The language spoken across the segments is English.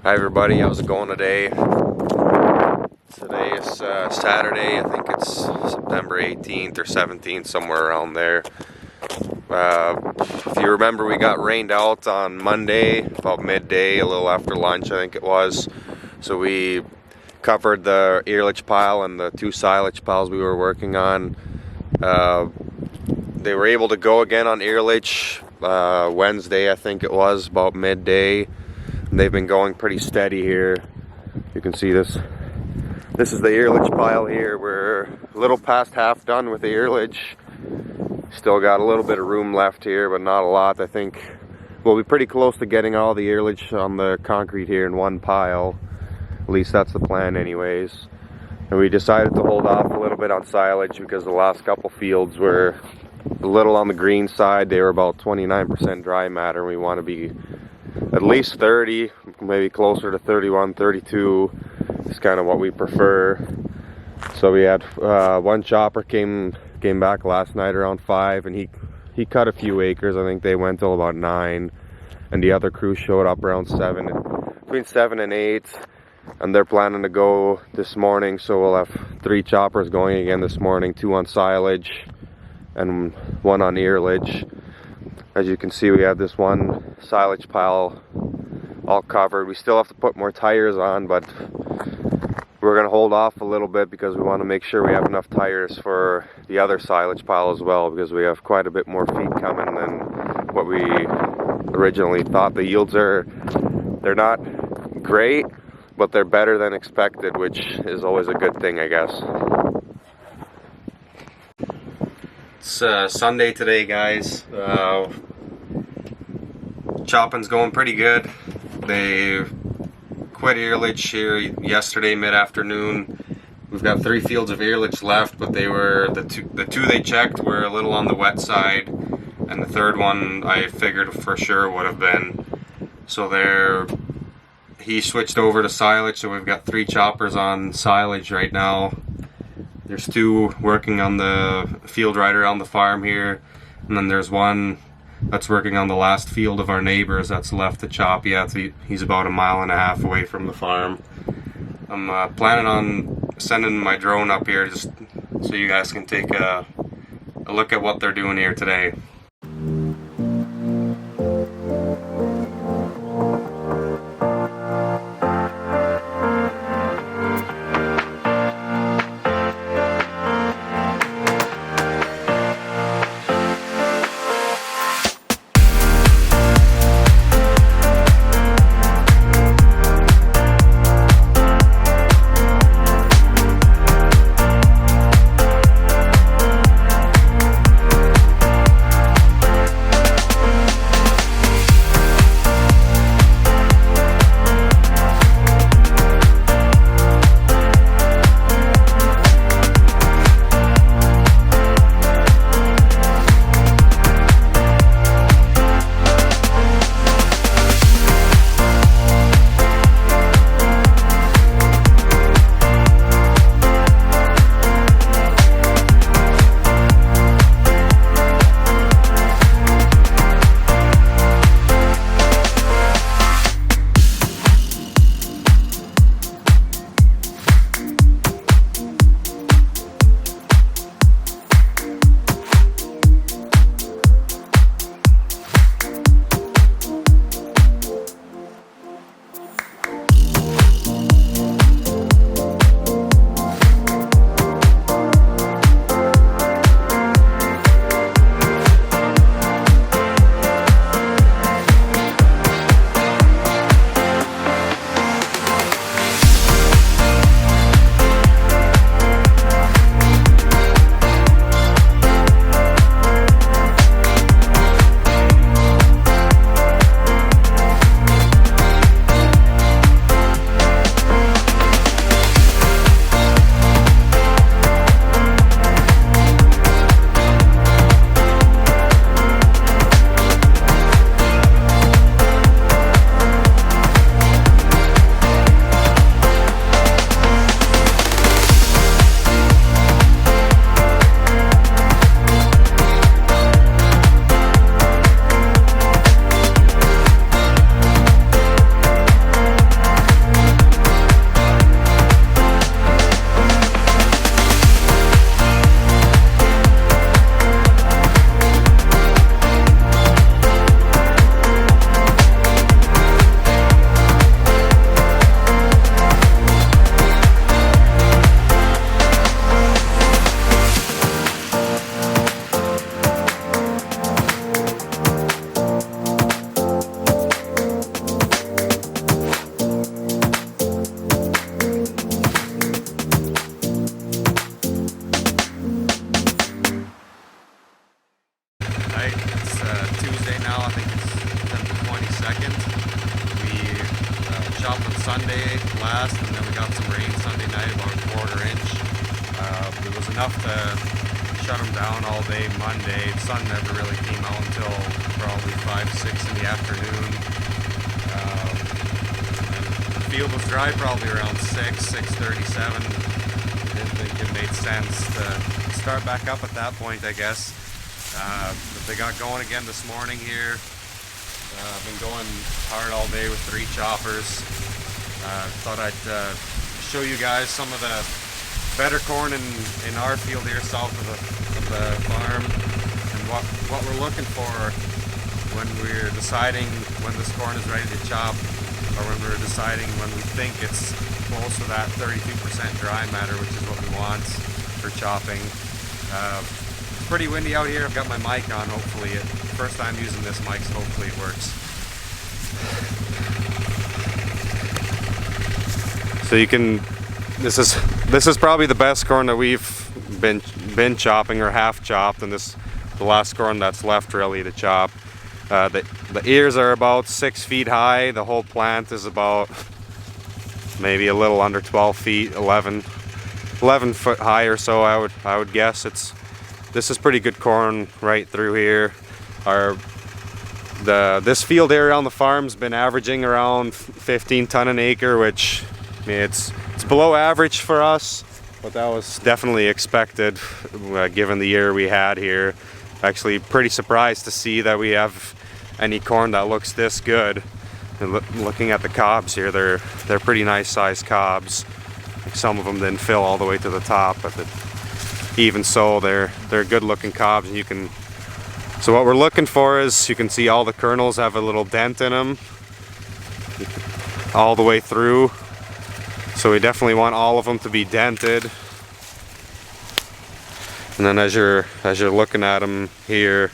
Hi everybody, how's it going today? Today is Saturday, I think it's September 18th or 17th, somewhere around there. If you remember, we got rained out on Monday, about midday, a little after lunch I think it was. So we covered the earlage pile and the two silage piles we were working on. They were able to go again on earlage Wednesday, I think it was, about midday. And they've been going pretty steady here. You can see this. This is the earlage pile here. We're a little past half done with the earlage. Still got a little bit of room left here, but not a lot. I think we'll be pretty close to getting all the earlage on the concrete here in one pile. At least that's the plan anyways. And we decided to hold off a little bit on silage because the last couple fields were a little on the green side. They were about 29% dry matter. We want to be at least 30, maybe closer to 31, 32 is kind of what we prefer. So we had one chopper came back last night around 5, and he cut a few acres. I think they went till about 9, and the other crew showed up around 7, between 7 and 8, and they're planning to go this morning. So we'll have 3 choppers going again this morning, 2 on silage and 1 on earlage. As you can see, we have this one silage pile all covered. We still have to put more tires on, but we're going to hold off a little bit because we want to make sure we have enough tires for the other silage pile as well, because we have quite a bit more feed coming than what we originally thought. The yields they're not great, but they're better than expected, which is always a good thing, I guess. It's Sunday today, guys. Chopping's going pretty good. They quit earlage here yesterday mid-afternoon. We've got 3 fields of earlage left, but they were the two they checked were a little on the wet side, and the third one I figured for sure would have been. So he switched over to silage, so we've got 3 choppers on silage right now. There's 2 working on the field right around the farm here, and then there's 1 that's working on the last field of our neighbors that's left to chop yet. He's about 1.5 miles away from the farm. I'm planning on sending my drone up here just so you guys can take a look at what they're doing here today. 22nd. We chopped on Sunday last, and then we got some rain Sunday night, about a quarter inch. It was enough to shut them down all day Monday. The sun never really came out until probably 5, 6 in the afternoon. The field was dry probably around 6:37. Didn't think it made sense to start back up at that point, I guess. But they got going again this morning here. I've been going hard all day with 3 choppers. Thought I'd show you guys some of the better corn in our field here south of the farm, and what we're looking for when we're deciding when this corn is ready to chop, or when we're deciding when we think it's close to that 32% dry matter, which is what we want for chopping. It's pretty windy out here. I've got my mic on, hopefully first time using this mic, so hopefully it works. So you can, this is probably the best corn that we've been chopping, or half chopped, and this the last corn that's left really to chop. The ears are about 6 feet high. The whole plant is about maybe a little under 12 feet, 11 foot high or so. I would guess. This is pretty good corn right through here. This field area on the farm's been averaging around 15 ton an acre, which, I mean, it's below average for us, but that was definitely expected given the year we had here. Actually pretty surprised to see that we have any corn that looks this good. And looking at the cobs here, they're pretty nice sized cobs. Like, some of them didn't fill all the way to the top, but even so, they're good looking cobs. And you can, so what we're looking for is, you can see all the kernels have a little dent in them all the way through. So we definitely want all of them to be dented. And then as you're looking at them here,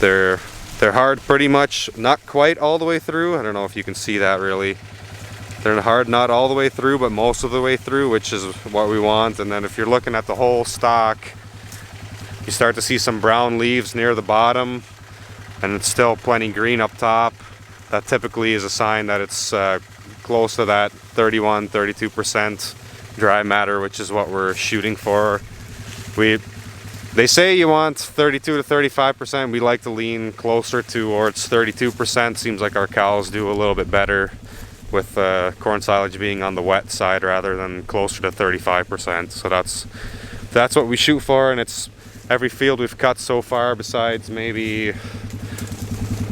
they're hard pretty much, not quite all the way through. I don't know if you can see that really. They're hard not all the way through, but most of the way through, which is what we want. And then if you're looking at the whole stalk, you start to see some brown leaves near the bottom, and it's still plenty green up top. That typically is a sign that it's close to that 31-32% dry matter, which is what we're shooting for. They say you want 32 to 35%. We like to lean closer towards 32%. Seems like our cows do a little bit better with corn silage being on the wet side rather than closer to 35%. So that's what we shoot for, and it's every field we've cut so far, besides maybe,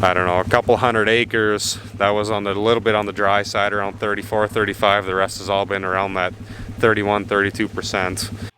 I don't know, a couple hundred acres, that was on a little bit on the dry side, around 34, 35. The rest has all been around that 31, 32%.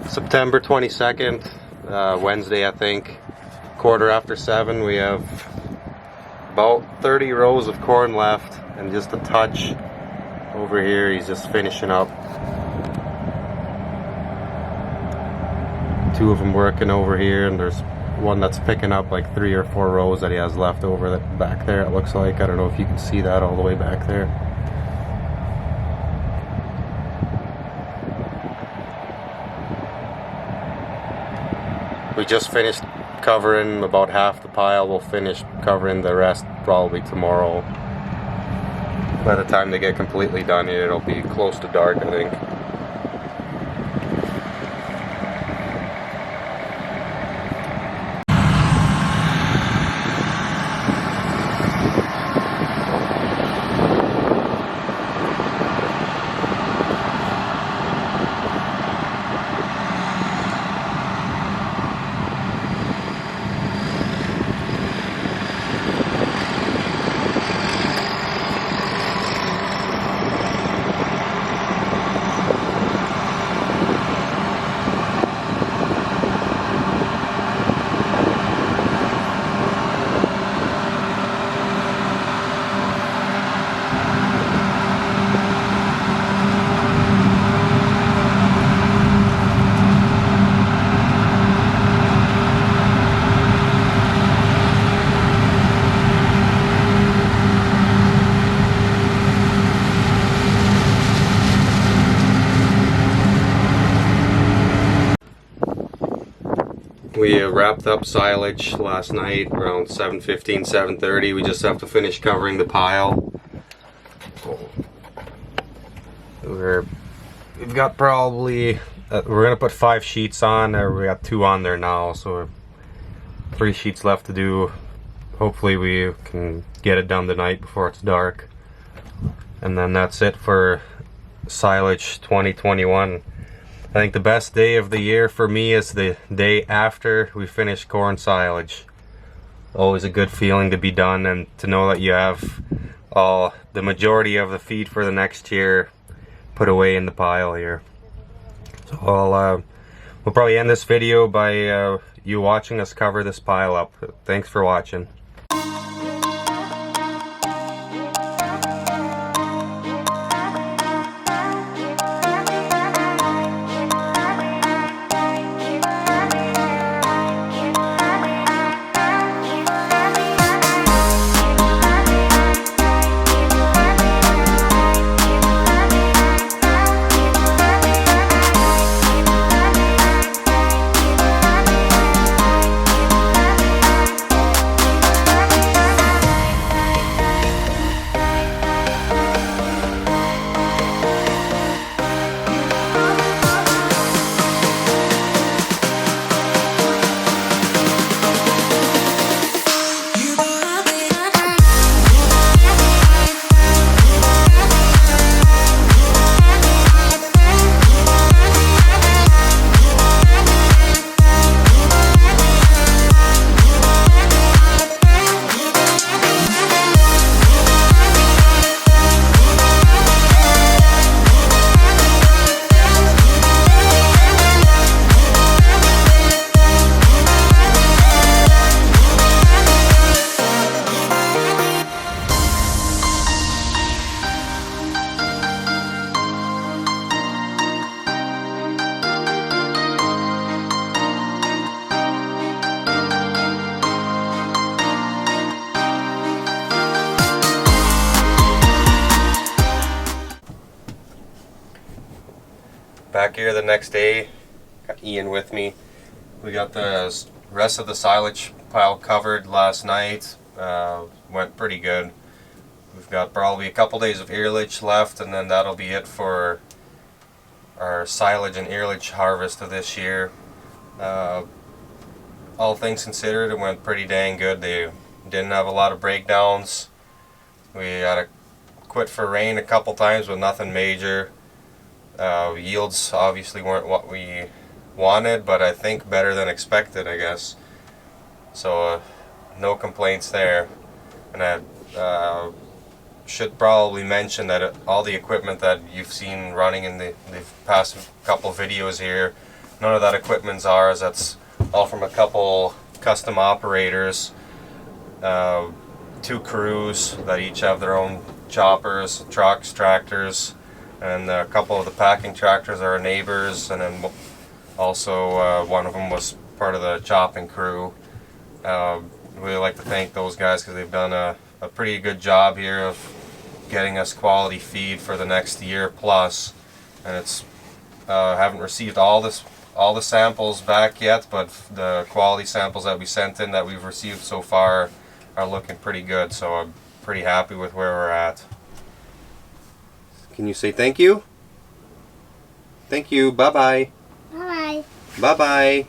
September 22nd, Wednesday, I think, 7:15. We have about 30 rows of corn left, and just a touch over here. He's just finishing up. 2 of them working over here, and there's one that's picking up like 3 or 4 rows that he has left over that back there, it looks like. I don't know if you can see that all the way back there. We just finished covering about half the pile. We'll finish covering the rest probably tomorrow. By the time they get completely done, it'll be close to dark, I think. We wrapped up silage last night around 7:15, 7:30. We just have to finish covering the pile. We've got probably, we're gonna put 5 sheets on there. We got 2 on there now, so 3 sheets left to do. Hopefully we can get it done tonight before it's dark. And then that's it for silage 2021. I think the best day of the year for me is the day after we finish corn silage. Always a good feeling to be done and to know that you have the majority of the feed for the next year put away in the pile here. So we'll probably end this video by you watching us cover this pile up. Thanks for watching. Back here the next day, got Ian with me. We got the rest of the silage pile covered last night. Went pretty good. We've got probably a couple days of earlage left, and then that'll be it for our silage and earlage harvest of this year. All things considered, it went pretty dang good. They didn't have a lot of breakdowns. We had to quit for rain a couple times, but nothing major. Yields obviously weren't what we wanted, but I think better than expected, I guess. So no complaints there. And I should probably mention that all the equipment that you've seen running in the past couple videos here, none of that equipment's ours. That's all from a couple custom operators, 2 crews that each have their own choppers, trucks, tractors, and a couple of the packing tractors are our neighbors, and then also one of them was part of the chopping crew. Really like to thank those guys because they've done a pretty good job here of getting us quality feed for the next year plus. And it's haven't received all the samples back yet, but the quality samples that we sent in that we've received so far are looking pretty good, so I'm pretty happy with where we're at. Can you say thank you? Thank you. Bye-bye. Bye. Bye-bye.